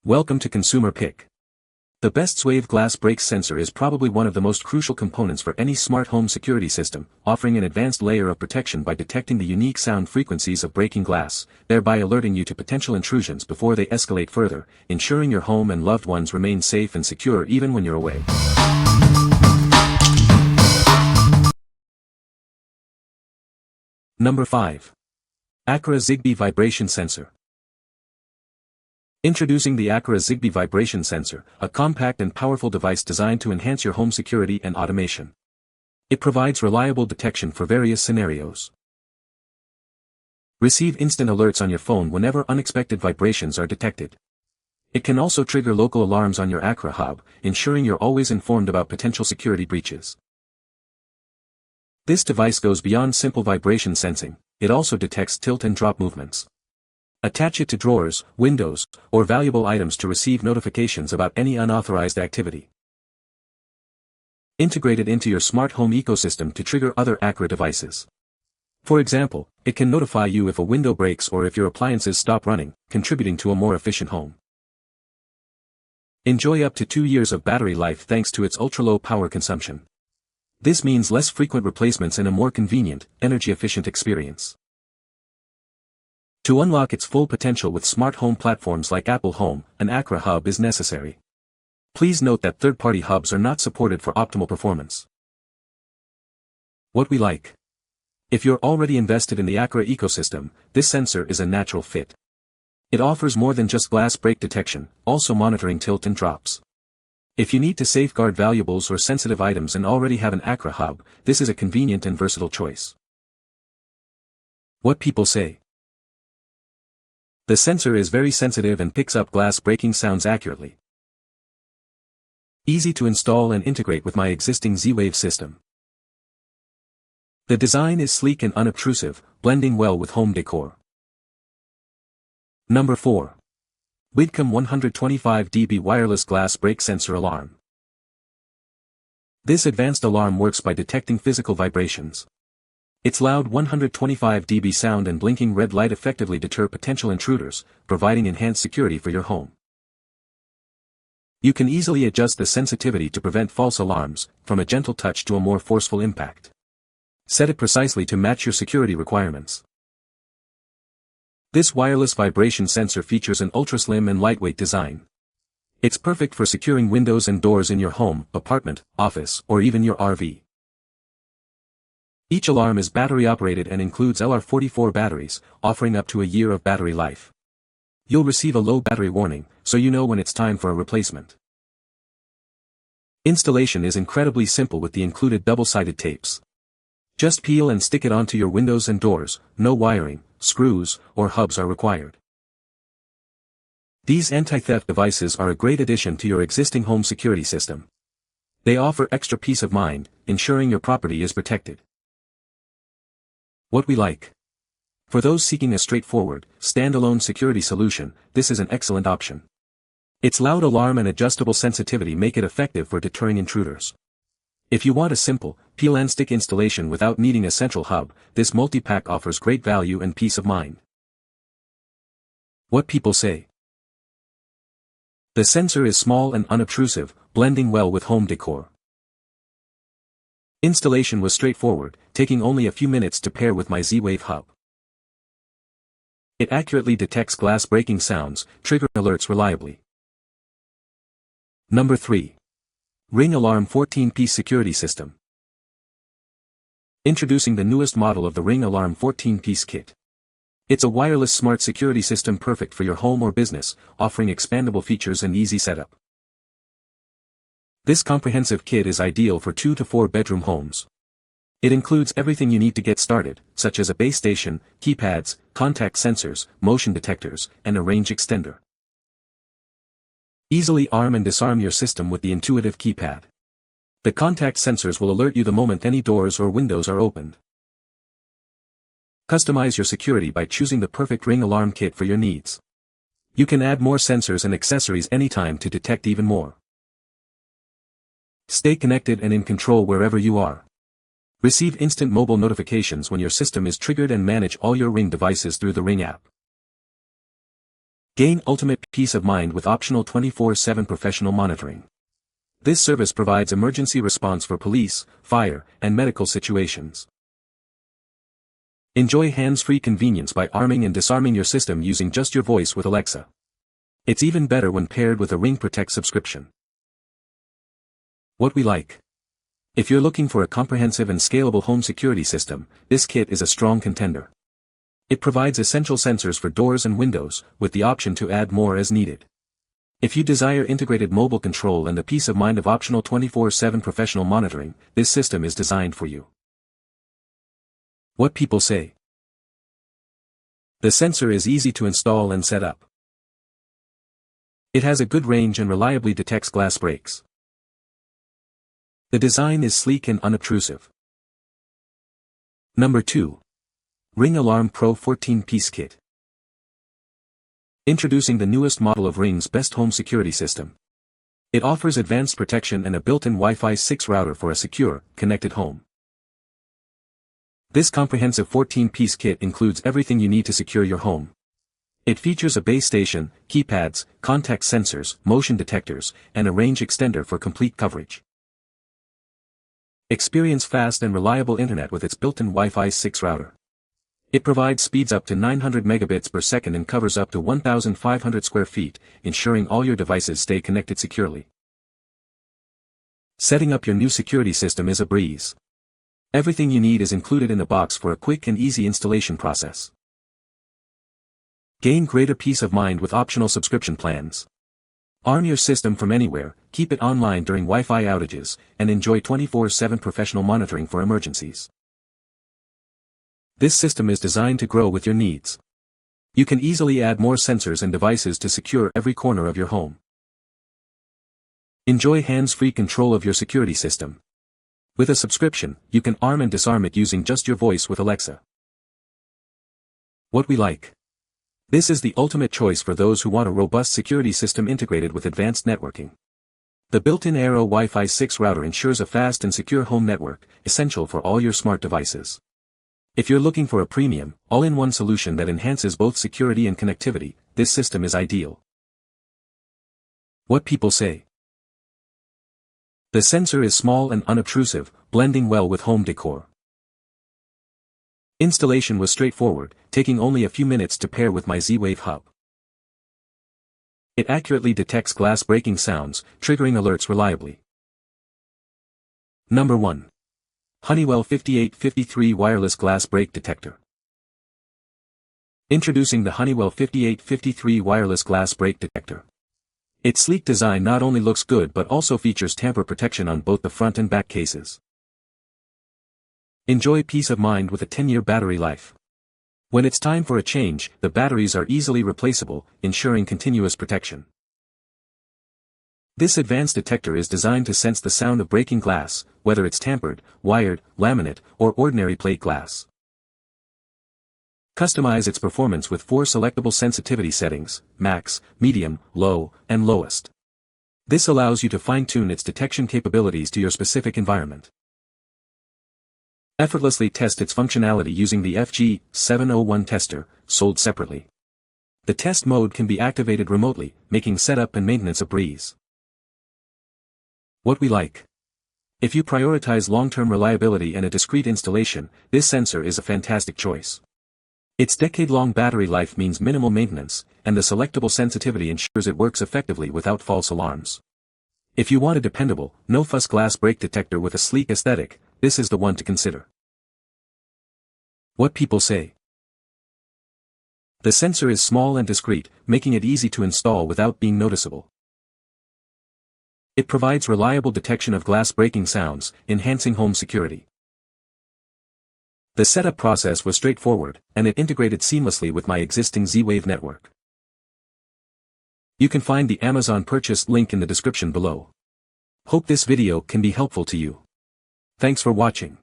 Welcome to Consumer Pick. The best Zwave Glass Break Sensor is probably one of the most crucial components for any smart home security system, offering an advanced layer of protection by detecting the unique sound frequencies of breaking glass, thereby alerting you to potential intrusions before they escalate further, ensuring your home and loved ones remain safe and secure even when you're away. Number 5. Aqara Zigbee Vibration Sensor. Introducing the Aqara Zigbee Vibration Sensor, a compact and powerful device designed to enhance your home security and automation. It provides reliable detection for various scenarios. Receive instant alerts on your phone whenever unexpected vibrations are detected. It can also trigger local alarms on your Aqara hub, ensuring you're always informed about potential security breaches. This device goes beyond simple vibration sensing, it also detects tilt and drop movements. Attach it to drawers, windows, or valuable items to receive notifications about any unauthorized activity. Integrate it into your smart home ecosystem to trigger other Aqara devices. For example, it can notify you if a window breaks or if your appliances stop running, contributing to a more efficient home. Enjoy up to 2 years of battery life thanks to its ultra-low power consumption. This means less frequent replacements and a more convenient, energy-efficient experience. To unlock its full potential with smart home platforms like Apple Home, an Aqara hub is necessary. Please note that third-party hubs are not supported for optimal performance. What we like. If you're already invested in the Aqara ecosystem, this sensor is a natural fit. It offers more than just glass break detection, also monitoring tilt and drops. If you need to safeguard valuables or sensitive items and already have an Aqara hub, this is a convenient and versatile choice. What people say. The sensor is very sensitive and picks up glass breaking sounds accurately. Easy to install and integrate with my existing Z-Wave system. The design is sleek and unobtrusive, blending well with home decor. Number 4. WSDCAM 125 dB Wireless Glass Break Sensor Alarm. This advanced alarm works by detecting physical vibrations. Its loud 125 dB sound and blinking red light effectively deter potential intruders, providing enhanced security for your home. You can easily adjust the sensitivity to prevent false alarms, from a gentle touch to a more forceful impact. Set it precisely to match your security requirements. This wireless vibration sensor features an ultra-slim and lightweight design. It's perfect for securing windows and doors in your home, apartment, office, or even your RV. Each alarm is battery-operated and includes LR44 batteries, offering up to a year of battery life. You'll receive a low battery warning, so you know when it's time for a replacement. Installation is incredibly simple with the included double-sided tapes. Just peel and stick it onto your windows and doors, no wiring, screws, or hubs are required. These anti-theft devices are a great addition to your existing home security system. They offer extra peace of mind, ensuring your property is protected. What we like. For those seeking a straightforward, standalone security solution, this is an excellent option. Its loud alarm and adjustable sensitivity make it effective for deterring intruders. If you want a simple, peel and stick installation without needing a central hub, this multi-pack offers great value and peace of mind. What people say. The sensor is small and unobtrusive, blending well with home decor. Installation was straightforward, taking only a few minutes to pair with my Z-Wave hub. It accurately detects glass breaking sounds, triggering alerts reliably. Number 3. Ring Alarm 14-Piece Security System. Introducing the newest model of the Ring Alarm 14-Piece Kit. It's a wireless smart security system perfect for your home or business, offering expandable features and easy setup. This comprehensive kit is ideal for 2 to 4 bedroom homes. It includes everything you need to get started, such as a base station, keypads, contact sensors, motion detectors, and a range extender. Easily arm and disarm your system with the intuitive keypad. The contact sensors will alert you the moment any doors or windows are opened. Customize your security by choosing the perfect ring alarm kit for your needs. You can add more sensors and accessories anytime to detect even more. Stay connected and in control wherever you are. Receive instant mobile notifications when your system is triggered and manage all your Ring devices through the Ring app. Gain ultimate peace of mind with optional 24/7 professional monitoring. This service provides emergency response for police, fire, and medical situations. Enjoy hands-free convenience by arming and disarming your system using just your voice with Alexa. It's even better when paired with a Ring Protect subscription. What we like. If you're looking for a comprehensive and scalable home security system, this kit is a strong contender. It provides essential sensors for doors and windows, with the option to add more as needed. If you desire integrated mobile control and the peace of mind of optional 24/7 professional monitoring, this system is designed for you. What people say. The sensor is easy to install and set up. It has a good range and reliably detects glass breaks. The design is sleek and unobtrusive. Number 2. Ring Alarm Pro 14-piece kit. Introducing the newest model of Ring's best home security system. It offers advanced protection and a built-in Wi-Fi 6 router for a secure, connected home. This comprehensive 14-piece kit includes everything you need to secure your home. It features a base station, keypads, contact sensors, motion detectors, and a range extender for complete coverage. Experience fast and reliable internet with its built-in Wi-Fi 6 router. It provides speeds up to 900 megabits per second and covers up to 1,500 square feet, ensuring all your devices stay connected securely. Setting up your new security system is a breeze. Everything you need is included in the box for a quick and easy installation process. Gain greater peace of mind with optional subscription plans. Arm your system from anywhere, keep it online during Wi-Fi outages, and enjoy 24/7 professional monitoring for emergencies. This system is designed to grow with your needs. You can easily add more sensors and devices to secure every corner of your home. Enjoy hands-free control of your security system. With a subscription, you can arm and disarm it using just your voice with Alexa. What we like. This is the ultimate choice for those who want a robust security system integrated with advanced networking. The built-in Aero Wi-Fi 6 router ensures a fast and secure home network, essential for all your smart devices. If you're looking for a premium, all-in-one solution that enhances both security and connectivity, this system is ideal. What people say. The sensor is small and unobtrusive, blending well with home decor. Installation was straightforward, taking only a few minutes to pair with my Z-Wave hub. It accurately detects glass breaking sounds, triggering alerts reliably. Number 1. Honeywell 5853 Wireless Glass Break Detector. Introducing the Honeywell 5853 Wireless Glass Break Detector. Its sleek design not only looks good but also features tamper protection on both the front and back cases. Enjoy peace of mind with a 10-year battery life. When it's time for a change, the batteries are easily replaceable, ensuring continuous protection. This advanced detector is designed to sense the sound of breaking glass, whether it's tampered, wired, laminate, or ordinary plate glass. Customize its performance with 4 selectable sensitivity settings: max, medium, low, and lowest. This allows you to fine-tune its detection capabilities to your specific environment. Effortlessly test its functionality using the FG701 tester, sold separately. The test mode can be activated remotely, making setup and maintenance a breeze. What we like. If you prioritize long-term reliability and a discreet installation, this sensor is a fantastic choice. Its decade-long battery life means minimal maintenance, and the selectable sensitivity ensures it works effectively without false alarms. If you want a dependable, no-fuss glass break detector with a sleek aesthetic, this is the one to consider. What people say. The sensor is small and discreet, making it easy to install without being noticeable. It provides reliable detection of glass breaking sounds, enhancing home security. The setup process was straightforward, and it integrated seamlessly with my existing Z-Wave network. You can find the Amazon purchase link in the description below. Hope this video can be helpful to you. Thanks for watching.